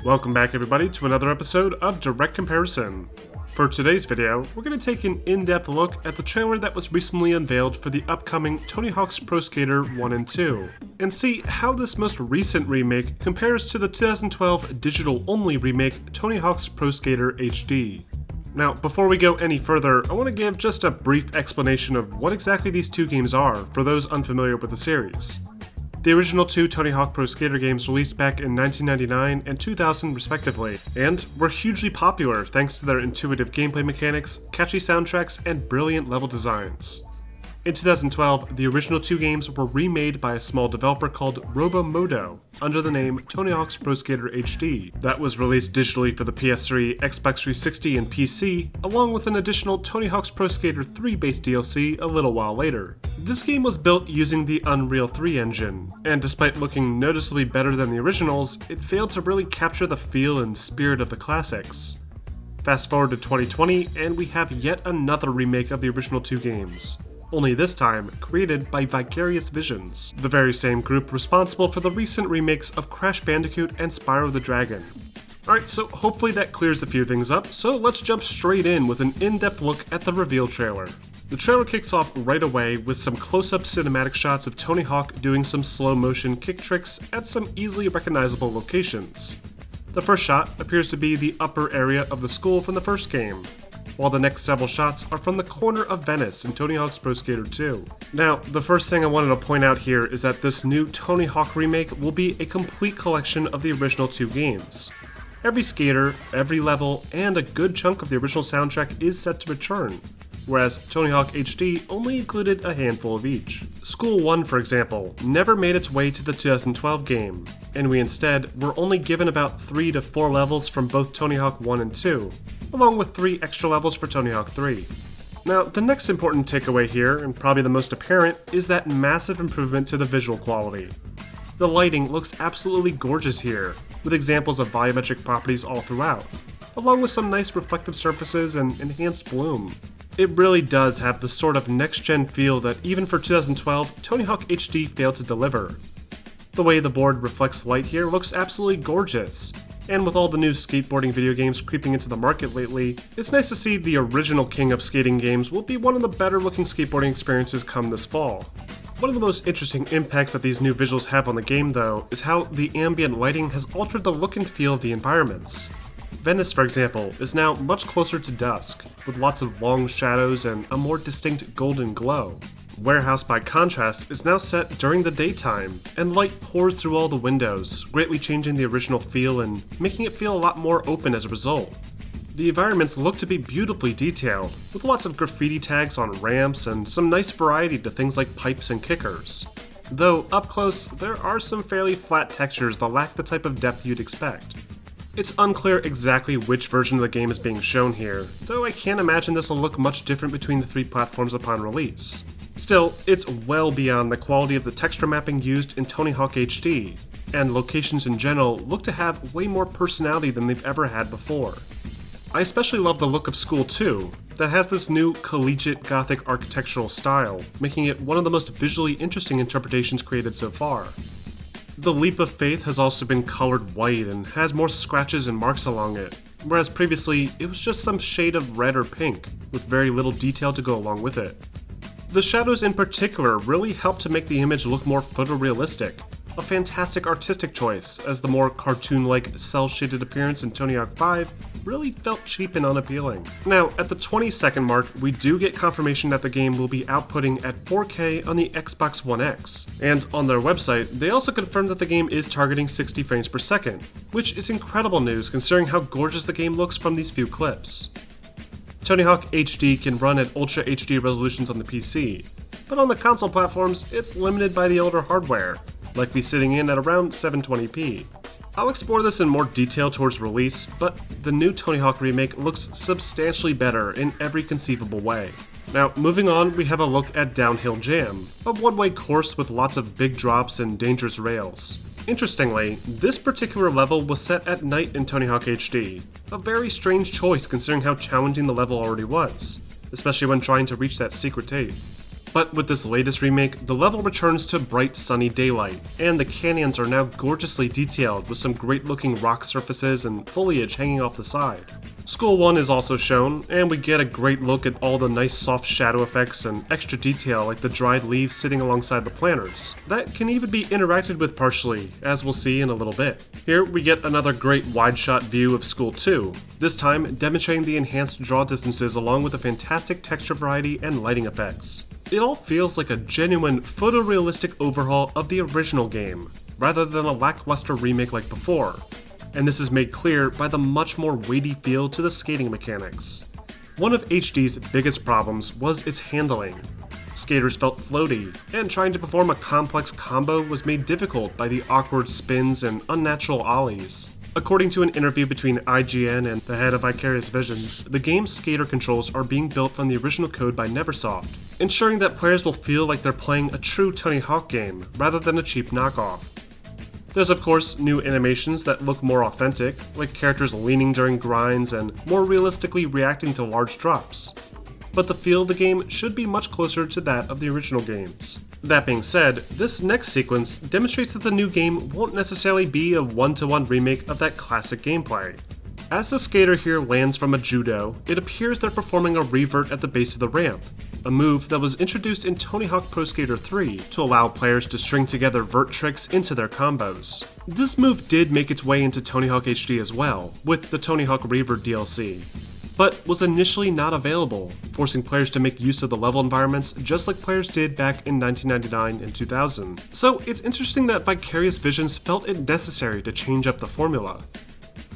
Welcome back everybody to another episode of Direct Comparison. For today's video, we're going to take an in-depth look at the trailer that was recently unveiled for the upcoming Tony Hawk's Pro Skater 1 and 2, and see how this most recent remake compares to the 2012 digital-only remake Tony Hawk's Pro Skater HD. Now, before we go any further, I want to give just a brief explanation of what exactly these two games are for those unfamiliar with the series. The original two Tony Hawk Pro Skater games released back in 1999 and 2000 respectively, and were hugely popular thanks to their intuitive gameplay mechanics, catchy soundtracks, and brilliant level designs. In 2012, the original two games were remade by a small developer called Robomodo under the name Tony Hawk's Pro Skater HD that was released digitally for the PS3, Xbox 360, and PC, along with an additional Tony Hawk's Pro Skater 3 based DLC a little while later. This game was built using the Unreal 3 engine, and despite looking noticeably better than the originals, it failed to really capture the feel and spirit of the classics. Fast forward to 2020, and we have yet another remake of the original two games. Only this time created by Vicarious Visions, the very same group responsible for the recent remakes of Crash Bandicoot and Spyro the Dragon. Alright, so hopefully that clears a few things up, so let's jump straight in with an in-depth look at the reveal trailer. The trailer kicks off right away with some close-up cinematic shots of Tony Hawk doing some slow-motion kick tricks at some easily recognizable locations. The first shot appears to be the upper area of the school from the first game, while the next several shots are from the corner of Venice in Tony Hawk's Pro Skater 2. Now, the first thing I wanted to point out here is that this new Tony Hawk remake will be a complete collection of the original two games. Every skater, every level, and a good chunk of the original soundtrack is set to return, whereas Tony Hawk HD only included a handful of each. School 1, for example, never made its way to the 2012 game, and we instead were only given about 3 to 4 levels from both Tony Hawk 1 and 2, along with 3 extra levels for Tony Hawk 3. Now, the next important takeaway here, and probably the most apparent, is that massive improvement to the visual quality. The lighting looks absolutely gorgeous here, with examples of volumetric properties all throughout, along with some nice reflective surfaces and enhanced bloom. It really does have the sort of next-gen feel that even for 2012, Tony Hawk HD failed to deliver. The way the board reflects light here looks absolutely gorgeous, and with all the new skateboarding video games creeping into the market lately, it's nice to see the original king of skating games will be one of the better looking skateboarding experiences come this fall. One of the most interesting impacts that these new visuals have on the game though is how the ambient lighting has altered the look and feel of the environments. Venice, for example, is now much closer to dusk, with lots of long shadows and a more distinct golden glow. Warehouse, by contrast, is now set during the daytime, and light pours through all the windows, greatly changing the original feel and making it feel a lot more open as a result. The environments look to be beautifully detailed, with lots of graffiti tags on ramps and some nice variety to things like pipes and kickers. Though, up close, there are some fairly flat textures that lack the type of depth you'd expect. It's unclear exactly which version of the game is being shown here, though I can't imagine this will look much different between the 3 platforms upon release. Still, it's well beyond the quality of the texture mapping used in Tony Hawk HD, and locations in general look to have way more personality than they've ever had before. I especially love the look of School 2, that has this new collegiate Gothic architectural style, making it one of the most visually interesting interpretations created so far. The Leap of Faith has also been colored white and has more scratches and marks along it, whereas previously it was just some shade of red or pink, with very little detail to go along with it. The shadows in particular really help to make the image look more photorealistic, a fantastic artistic choice, as the more cartoon-like cel-shaded appearance in Tony Hawk 5 really felt cheap and unappealing. Now, at the 20-second mark, we do get confirmation that the game will be outputting at 4K on the Xbox One X, and on their website, they also confirmed that the game is targeting 60 frames per second, which is incredible news considering how gorgeous the game looks from these few clips. Tony Hawk HD can run at Ultra HD resolutions on the PC, but on the console platforms, it's limited by the older hardware, likely sitting in at around 720p. I'll explore this in more detail towards release, but the new Tony Hawk remake looks substantially better in every conceivable way. Now, moving on, we have a look at Downhill Jam, a one-way course with lots of big drops and dangerous rails. Interestingly, this particular level was set at night in Tony Hawk HD, a very strange choice considering how challenging the level already was, especially when trying to reach that secret tape. But with this latest remake, the level returns to bright sunny daylight, and the canyons are now gorgeously detailed with some great looking rock surfaces and foliage hanging off the side. School 1 is also shown, and we get a great look at all the nice soft shadow effects and extra detail like the dried leaves sitting alongside the planters. That can even be interacted with partially, as we'll see in a little bit. Here we get another great wide shot view of School 2, this time demonstrating the enhanced draw distances along with the fantastic texture variety and lighting effects. It all feels like a genuine photorealistic overhaul of the original game, rather than a lackluster remake like before, and this is made clear by the much more weighty feel to the skating mechanics. One of HD's biggest problems was its handling. Skaters felt floaty, and trying to perform a complex combo was made difficult by the awkward spins and unnatural ollies. According to an interview between IGN and the head of Vicarious Visions, the game's skater controls are being built from the original code by Neversoft, ensuring that players will feel like they're playing a true Tony Hawk game, rather than a cheap knockoff. There's of course new animations that look more authentic, like characters leaning during grinds and more realistically reacting to large drops. But the feel of the game should be much closer to that of the original games. That being said, this next sequence demonstrates that the new game won't necessarily be a one-to-one remake of that classic gameplay. As the skater here lands from a judo, it appears they're performing a revert at the base of the ramp, a move that was introduced in Tony Hawk Pro Skater 3 to allow players to string together vert tricks into their combos. This move did make its way into Tony Hawk HD as well, with the Tony Hawk Revert DLC, but was initially not available, forcing players to make use of the level environments just like players did back in 1999 and 2000. So it's interesting that Vicarious Visions felt it necessary to change up the formula.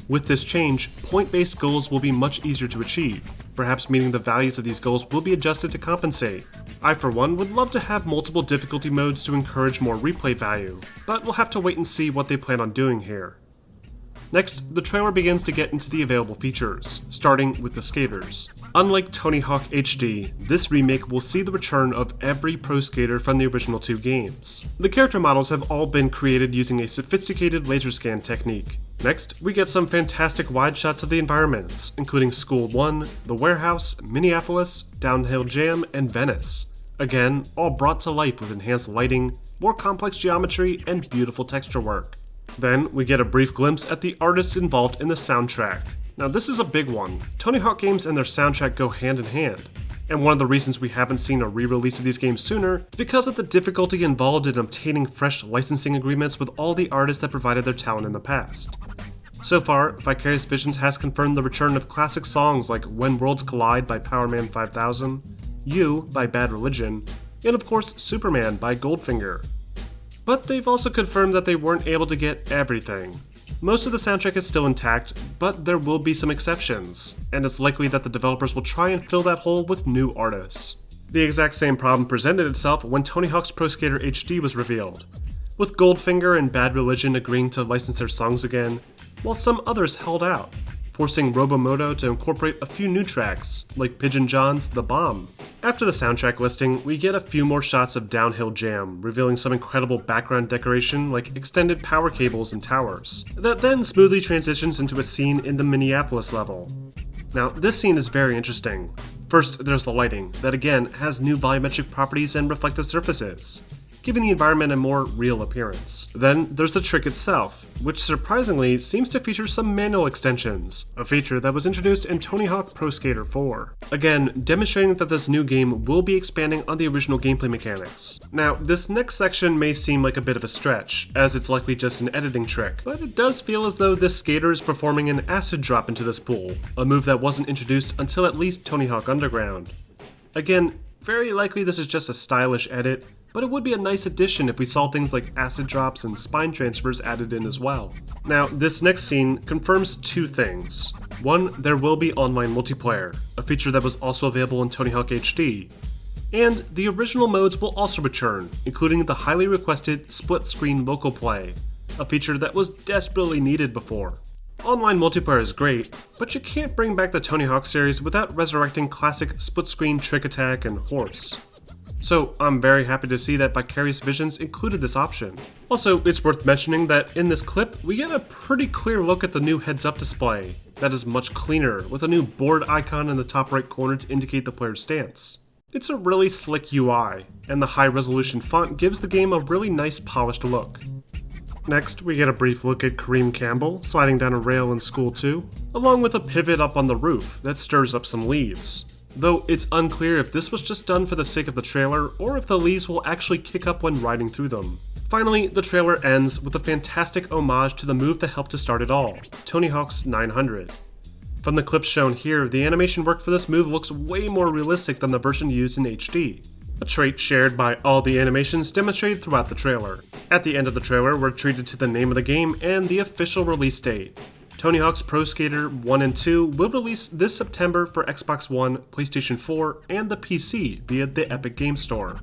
With this change, point-based goals will be much easier to achieve, perhaps meaning the values of these goals will be adjusted to compensate. I for one would love to have multiple difficulty modes to encourage more replay value, but we'll have to wait and see what they plan on doing here. Next, the trailer begins to get into the available features, starting with the skaters. Unlike Tony Hawk HD, this remake will see the return of every pro skater from the original two games. The character models have all been created using a sophisticated laser scan technique. Next, we get some fantastic wide shots of the environments, including School 1, the warehouse, Minneapolis, Downhill Jam, and Venice. Again, all brought to life with enhanced lighting, more complex geometry, and beautiful texture work. Then, we get a brief glimpse at the artists involved in the soundtrack. Now this is a big one. Tony Hawk games and their soundtrack go hand in hand, and one of the reasons we haven't seen a re-release of these games sooner is because of the difficulty involved in obtaining fresh licensing agreements with all the artists that provided their talent in the past. So far, Vicarious Visions has confirmed the return of classic songs like When Worlds Collide by Powerman 5000, You by Bad Religion, and of course Superman by Goldfinger. But they've also confirmed that they weren't able to get everything. Most of the soundtrack is still intact, but there will be some exceptions, and it's likely that the developers will try and fill that hole with new artists. The exact same problem presented itself when Tony Hawk's Pro Skater HD was revealed, with Goldfinger and Bad Religion agreeing to license their songs again, while some others held out, forcing Robomoto to incorporate a few new tracks, like Pigeon John's The Bomb. After the soundtrack listing, we get a few more shots of Downhill Jam, revealing some incredible background decoration like extended power cables and towers, that then smoothly transitions into a scene in the Minneapolis level. Now, this scene is very interesting. First, there's the lighting, that again has new volumetric properties and reflective surfaces, giving the environment a more real appearance. Then there's the trick itself, which surprisingly seems to feature some manual extensions, a feature that was introduced in Tony Hawk Pro Skater 4. Again, demonstrating that this new game will be expanding on the original gameplay mechanics. Now, this next section may seem like a bit of a stretch, as it's likely just an editing trick, but it does feel as though this skater is performing an acid drop into this pool, a move that wasn't introduced until at least Tony Hawk Underground. Again, very likely this is just a stylish edit, but it would be a nice addition if we saw things like acid drops and spine transfers added in as well. Now, this next scene confirms two things. One, there will be online multiplayer, a feature that was also available in Tony Hawk HD. And the original modes will also return, including the highly requested split-screen local play, a feature that was desperately needed before. Online multiplayer is great, but you can't bring back the Tony Hawk series without resurrecting classic split-screen trick attack and horse. So I'm very happy to see that Vicarious Visions included this option. Also, it's worth mentioning that in this clip, we get a pretty clear look at the new heads-up display that is much cleaner, with a new board icon in the top right corner to indicate the player's stance. It's a really slick UI, and the high-resolution font gives the game a really nice polished look. Next, we get a brief look at Kareem Campbell sliding down a rail in School 2, along with a pivot up on the roof that stirs up some leaves. Though it's unclear if this was just done for the sake of the trailer or if the leaves will actually kick up when riding through them. Finally, the trailer ends with a fantastic homage to the move that helped to start it all, Tony Hawk's 900. From the clips shown here, the animation work for this move looks way more realistic than the version used in HD, a trait shared by all the animations demonstrated throughout the trailer. At the end of the trailer, we're treated to the name of the game and the official release date. Tony Hawk's Pro Skater 1 and 2 will release this September for Xbox One, PlayStation 4, and the PC via the Epic Game Store.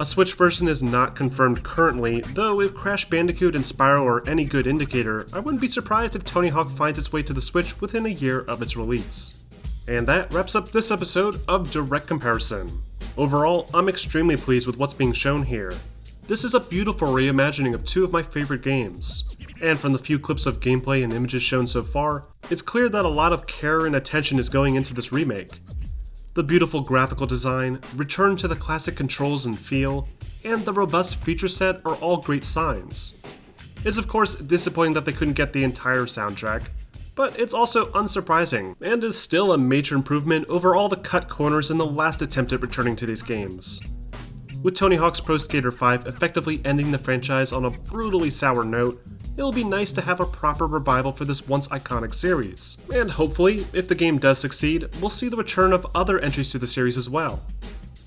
A Switch version is not confirmed currently, though if Crash Bandicoot and Spyro are any good indicator, I wouldn't be surprised if Tony Hawk finds its way to the Switch within a year of its release. And that wraps up this episode of Direct Comparison. Overall, I'm extremely pleased with what's being shown here. This is a beautiful reimagining of two of my favorite games. And from the few clips of gameplay and images shown so far, it's clear that a lot of care and attention is going into this remake. The beautiful graphical design, return to the classic controls and feel, and the robust feature set are all great signs. It's of course disappointing that they couldn't get the entire soundtrack, but it's also unsurprising, and is still a major improvement over all the cut corners in the last attempt at returning to these games. With Tony Hawk's Pro Skater 5 effectively ending the franchise on a brutally sour note, it'll be nice to have a proper revival for this once iconic series. And hopefully, if the game does succeed, we'll see the return of other entries to the series as well.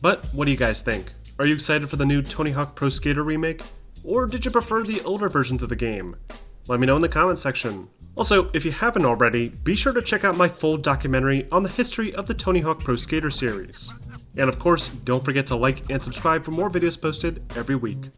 But what do you guys think? Are you excited for the new Tony Hawk Pro Skater remake? Or did you prefer the older versions of the game? Let me know in the comments section. Also, if you haven't already, be sure to check out my full documentary on the history of the Tony Hawk Pro Skater series. And of course, don't forget to like and subscribe for more videos posted every week.